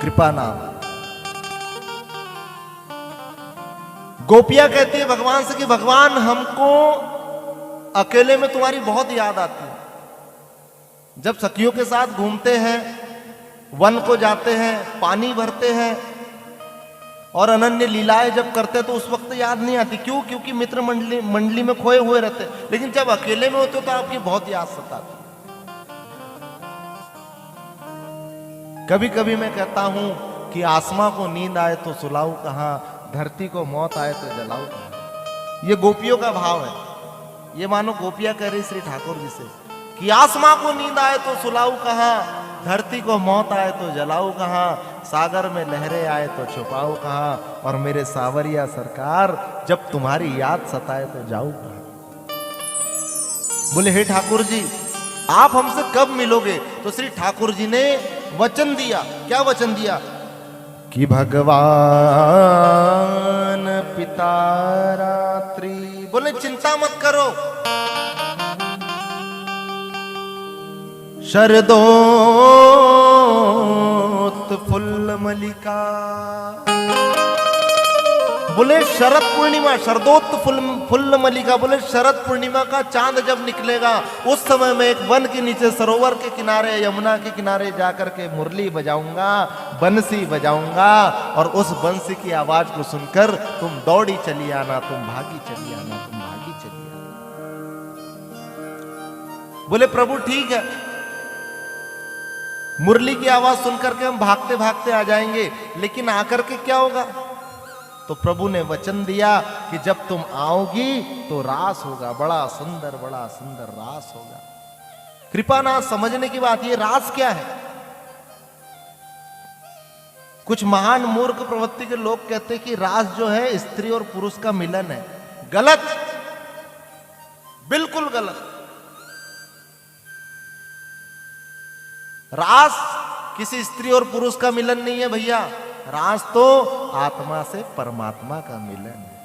कृपा नाम। गोपियां कहती है भगवान से कि भगवान हमको अकेले में तुम्हारी बहुत याद आती है। जब सखियों के साथ घूमते हैं, वन को जाते हैं, पानी भरते हैं और अनन्य लीलाएं जब करते हैं तो उस वक्त याद नहीं आती। क्यों? क्योंकि मित्र मंडली में खोए हुए रहते। लेकिन जब अकेले में होते हो तो आपकी बहुत याद सताती। कभी कभी मैं कहता हूं कि आसमां को नींद आए तो सुलाऊं कहां, धरती को मौत आए तो जलाऊं कहां। ये गोपियों का भाव है। ये मानो गोपियां कह रही श्री ठाकुर जी से कि आसमां को नींद आए तो सुलाऊं कहां, धरती को मौत आए तो जलाऊं कहां, सागर में लहरें आए तो छुपाऊं कहां, और मेरे सावरिया सरकार जब तुम्हारी याद सताए तो जाऊं कहां। बोले हे ठाकुर जी आप हमसे कब मिलोगे? तो श्री ठाकुर जी ने वचन दिया। क्या वचन दिया? कि भगवान पिता रात्रि, बोले चिंता मत करो, शरदोत फुल्ल मलिका, बोले शरद पूर्णिमा, शरदोत फुल्ल मलिका, बोले शरद पूर्णिमा का चांद जब निकलेगा उस समय मैं एक वन के नीचे सरोवर के किनारे, यमुना के किनारे जाकर के मुरली बजाऊंगा, बंसी बजाऊंगा, और उस बंसी की आवाज को सुनकर तुम दौड़ी चली आना, तुम भागी चली आना, तुम भागी चली आना। बोले प्रभु ठीक है, मुरली की आवाज सुनकर के हम भागते भागते आ जाएंगे, लेकिन आकर के क्या होगा? तो प्रभु ने वचन दिया कि जब तुम आओगी तो रास होगा, बड़ा सुंदर रास होगा। कृपानाथ समझने की बात, ये रास क्या है? कुछ महान मूर्ख प्रवृत्ति के लोग कहते हैं कि रास जो है स्त्री और पुरुष का मिलन है। गलत, बिल्कुल गलत। रास किसी स्त्री और पुरुष का मिलन नहीं है भैया। रास तो आत्मा से परमात्मा का मिलन है।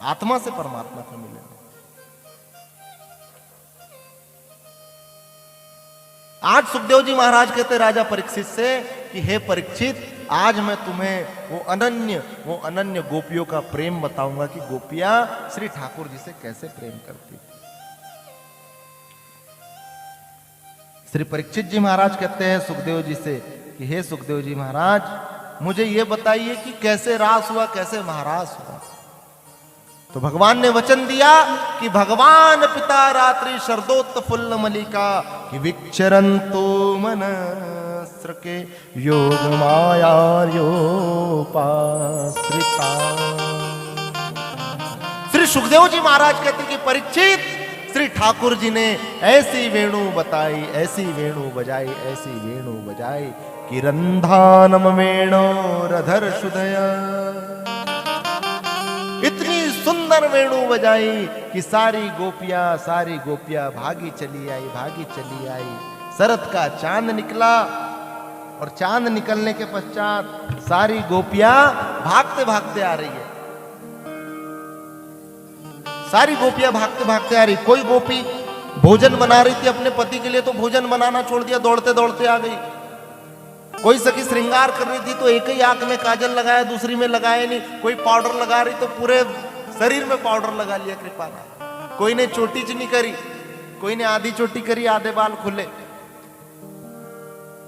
आत्मा से परमात्मा का मिलन है। आज सुखदेव जी महाराज कहते राजा परीक्षित से कि हे परीक्षित, आज मैं तुम्हें वो अनन्य गोपियों का प्रेम बताऊंगा कि गोपियां श्री ठाकुर जी से कैसे प्रेम करती थी। श्री परीक्षित जी महाराज कहते हैं सुखदेव जी से कि हे सुखदेव जी महाराज, मुझे ये बताइए कि कैसे रास हुआ, कैसे महारास हुआ। तो भगवान ने वचन दिया कि भगवान पिता रात्रि शरदोत्त फुल्ल मलिका कि विचरंतो मनस्र के योग माया योपाश्रिता। श्री सुखदेव जी महाराज कहते कि परीक्षित, श्री ठाकुर जी ने ऐसी वेणु बताई, ऐसी वेणु बजाई, ऐसी वेणु बजाई कि रंधानम वेणोरधर शुदया, इतनी सुंदर वेणु बजाई कि सारी गोपियां भागी चली आई, भागी चली आई। शरद का चांद निकला और चांद निकलने के पश्चात सारी गोपियां भागते भागते आ रही है। सारी गोपियां भागते भागते आ रही। कोई गोपी भोजन बना रही थी अपने पति के लिए तो भोजन बनाना छोड़ दिया, दौड़ते दौड़ते आ गई। कोई सखी श्रृंगार कर रही थी तो एक ही आंख में काजल लगाया, दूसरी में लगाया नहीं। कोई पाउडर लगा रही तो पूरे शरीर में पाउडर लगा लिया कृपानाथ। कोई ने चोटी चुनी करी, कोई ने आधी चोटी करी, आधे बाल खुले।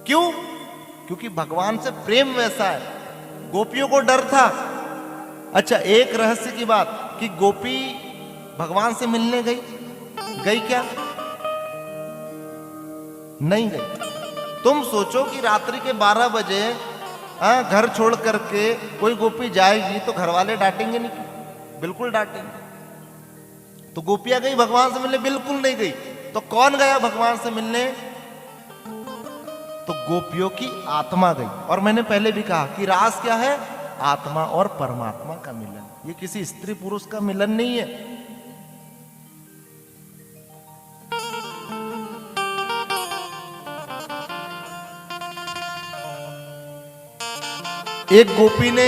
क्यों? क्योंकि भगवान से प्रेम वैसा है। गोपियों को डर था। अच्छा, एक रहस्य की बात कि गोपी भगवान से मिलने गई क्या? नहीं गई। तुम सोचो कि रात्रि के 12 बजे घर छोड़ करके कोई गोपी जाएगी तो घर वाले डांटेंगे नहीं? बिल्कुल डांटेंगे। तो गोपियां गई भगवान से मिलने? बिल्कुल नहीं गई। तो कौन गया भगवान से मिलने? तो गोपियों की आत्मा गई। और मैंने पहले भी कहा कि रास क्या है? आत्मा और परमात्मा का मिलन। ये किसी स्त्री पुरुष का मिलन नहीं है। एक गोपी ने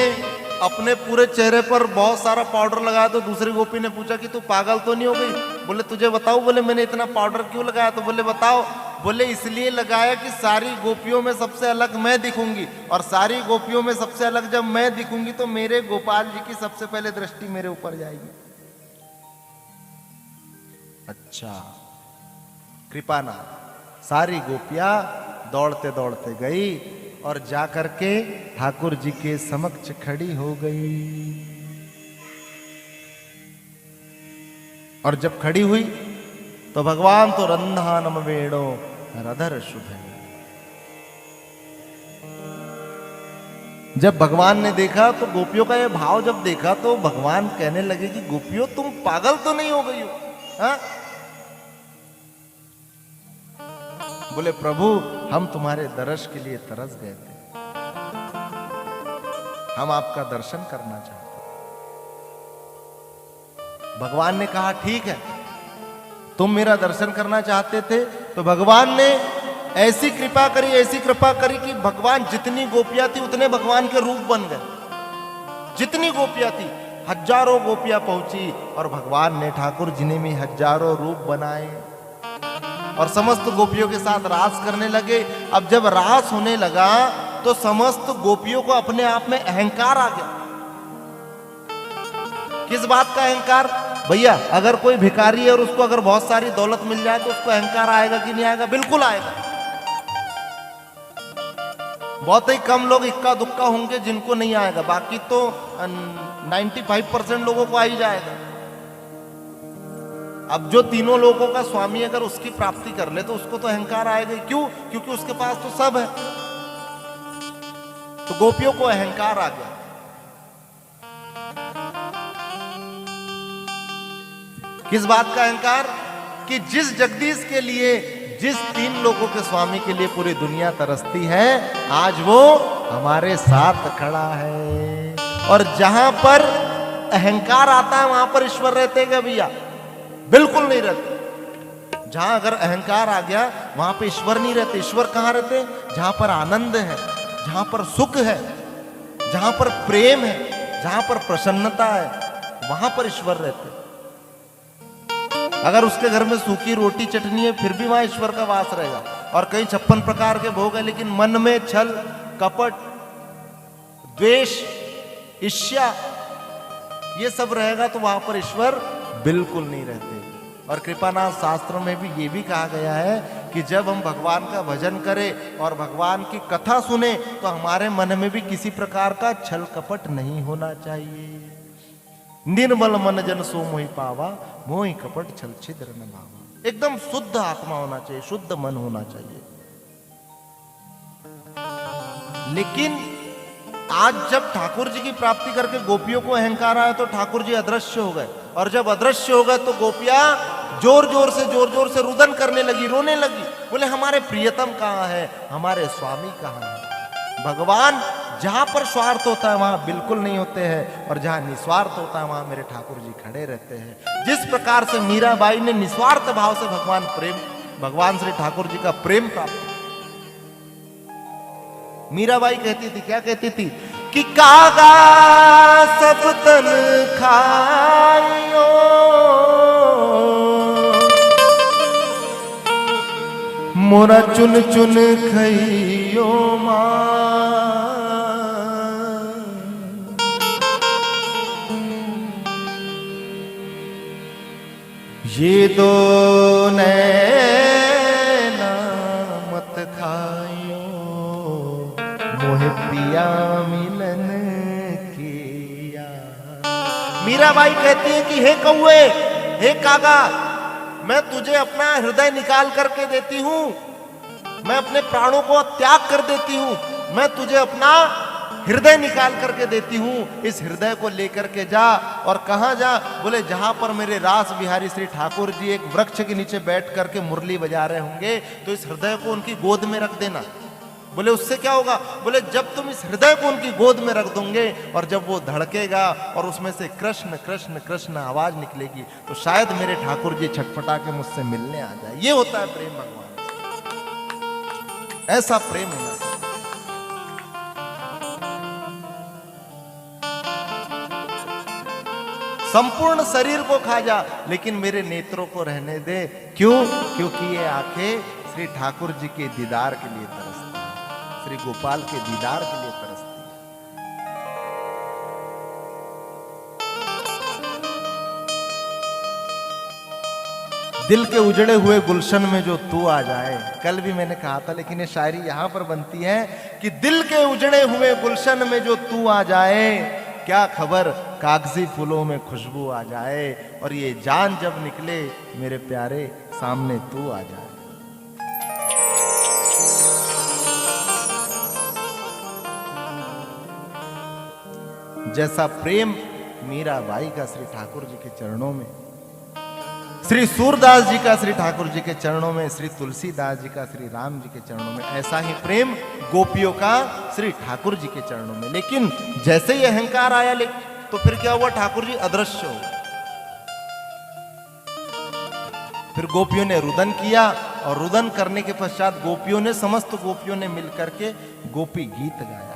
अपने पूरे चेहरे पर बहुत सारा पाउडर लगाया तो दूसरी गोपी ने पूछा कि तू पागल तो नहीं हो गई? बोले तुझे बताओ। बोले मैंने इतना पाउडर क्यों लगाया? तो बोले बताओ। बोले इसलिए लगाया कि सारी गोपियों में सबसे अलग मैं दिखूंगी, और सारी गोपियों में सबसे अलग जब मैं दिखूंगी तो मेरे गोपाल जी की सबसे पहले दृष्टि मेरे ऊपर जाएगी। अच्छा, कृपानाथ सारी गोपियां दौड़ते दौड़ते गई और जाकर के ठाकुर जी के समक्ष खड़ी हो गई। और जब खड़ी हुई तो भगवान तो रंधानम वेणो रधर शुभ। जब भगवान ने देखा तो गोपियों का ये भाव जब देखा तो भगवान कहने लगे कि गोपियों तुम पागल तो नहीं हो गई हो? हा? बोले प्रभु हम तुम्हारे दर्श के लिए तरस गए थे, हम आपका दर्शन करना चाहते। भगवान ने कहा ठीक है, तुम मेरा दर्शन करना चाहते थे तो भगवान ने ऐसी कृपा करी कि भगवान जितनी गोपियां थी उतने भगवान के रूप बन गए। जितनी गोपियां थी हजारों गोपियां पहुंची और भगवान ने ठाकुर जी ने भी हजारों रूप बनाए और समस्त गोपियों के साथ रास करने लगे। अब जब रास होने लगा तो समस्त गोपियों को अपने आप में अहंकार आ गया। किस बात का अहंकार? भैया अगर कोई भिखारी है और उसको अगर बहुत सारी दौलत मिल जाए तो उसको अहंकार आएगा कि नहीं आएगा? बिल्कुल आएगा। बहुत ही कम लोग इक्का दुक्का होंगे जिनको नहीं आएगा, बाकी तो 95% लोगों को आ ही जाएगा। अब जो तीनों लोगों का स्वामी अगर उसकी प्राप्ति कर ले तो उसको तो अहंकार आएगा। क्यों? क्योंकि उसके पास तो सब है। तो गोपियों को अहंकार आ गया। किस बात का अहंकार? कि जिस जगदीश के लिए, जिस तीन लोगों के स्वामी के लिए पूरी दुनिया तरसती है, आज वो हमारे साथ खड़ा है। और जहां पर अहंकार आता है वहां पर ईश्वर रहते हैं क्या भैया? बिल्कुल नहीं रहते। जहां अगर अहंकार आ गया वहां पे ईश्वर नहीं रहते। ईश्वर कहां रहते? जहां पर आनंद है, जहां पर सुख है, जहां पर प्रेम है, जहां पर प्रसन्नता है, वहां पर ईश्वर रहते। अगर उसके घर में सूखी रोटी चटनी है फिर भी वहां ईश्वर का वास रहेगा। और कई 56 प्रकार के भोग है, लेकिन मन में छल कपट द्वेष ईर्ष्या ये सब रहेगा तो वहां पर ईश्वर बिल्कुल नहीं रहते। और कृपानाथ शास्त्रों में भी ये भी कहा गया है कि जब हम भगवान का भजन करें और भगवान की कथा सुने तो हमारे मन में भी किसी प्रकार का छल कपट नहीं होना चाहिए। निर्मल मन जन सो मोहि पावा, मोहि कपट छल छिद्र न भावा। एकदम शुद्ध आत्मा होना चाहिए, शुद्ध मन होना चाहिए। लेकिन आज जब ठाकुर जी की प्राप्ति करके गोपियों को अहंकार आया तो ठाकुर जी अदृश्य हो गए। और जब अदृश्य हो गए तो गोपियां जोर जोर से रुदन करने लगी, रोने लगी। बोले हमारे प्रियतम कहाँ है, हमारे स्वामी कहाँ है? भगवान जहां पर स्वार्थ होता है वहां बिल्कुल नहीं होते हैं, और जहां निस्वार्थ होता है वहां मेरे ठाकुर जी खड़े रहते हैं। जिस प्रकार से मीराबाई ने निस्वार्थ भाव से भगवान श्री ठाकुर जी का प्रेम प्राप्त। मीराबाई कहती थी, क्या कहती थी? कि कागा सब तन खाइयो, मोरा चुन चुन खइयो मां। ये दो नैना मत खाइयो, मोहे पिया मिलन किया। मीराबाई कहती है कि हे कौवे, हे कागा, मैं तुझे अपना हृदय निकाल करके देती हूं, मैं अपने प्राणों को त्याग कर देती हूं, मैं तुझे अपना हृदय निकाल करके देती हूं। इस हृदय को लेकर के जा। और कहां जा? बोले जहां पर मेरे रास बिहारी श्री ठाकुर जी एक वृक्ष के नीचे बैठ करके मुरली बजा रहे होंगे तो इस हृदय को उनकी गोद में रख देना। बोले उससे क्या होगा? बोले जब तुम इस हृदय को उनकी गोद में रख दोगे और जब वो धड़केगा और उसमें से कृष्ण कृष्ण कृष्ण आवाज निकलेगी तो शायद मेरे ठाकुर जी छटपटा के मुझसे मिलने आ जाए। ये होता है प्रेम भगवान, ऐसा प्रेम होना। संपूर्ण शरीर को खा जा लेकिन मेरे नेत्रों को रहने दे। क्यों? क्योंकि ये आंखें श्री ठाकुर जी के दीदार के लिए तरसती है, श्री गोपाल के दीदार के लिए तरसती है। दिल के उजड़े हुए गुलशन में जो तू आ जाए, कल भी मैंने कहा था, लेकिन ये शायरी यहां पर बनती है कि दिल के उजड़े हुए गुलशन में जो तू आ जाए, क्या खबर कागजी फूलों में खुशबू आ जाए, और ये जान जब निकले मेरे प्यारे सामने तू आ जाए। जैसा प्रेम मीराबाई का श्री ठाकुर जी के चरणों में, श्री सूरदास जी का श्री ठाकुर जी के चरणों में, श्री तुलसीदास जी का श्री राम जी के चरणों में, ऐसा ही प्रेम गोपियों का श्री ठाकुर जी के चरणों में। लेकिन जैसे ही अहंकार आया तो फिर क्या हुआ, ठाकुर जी अदृश्य हो। फिर गोपियों ने रुदन किया, और रुदन करने के पश्चात गोपियों ने, समस्त गोपियों ने मिलकर के गोपी गीत गाया।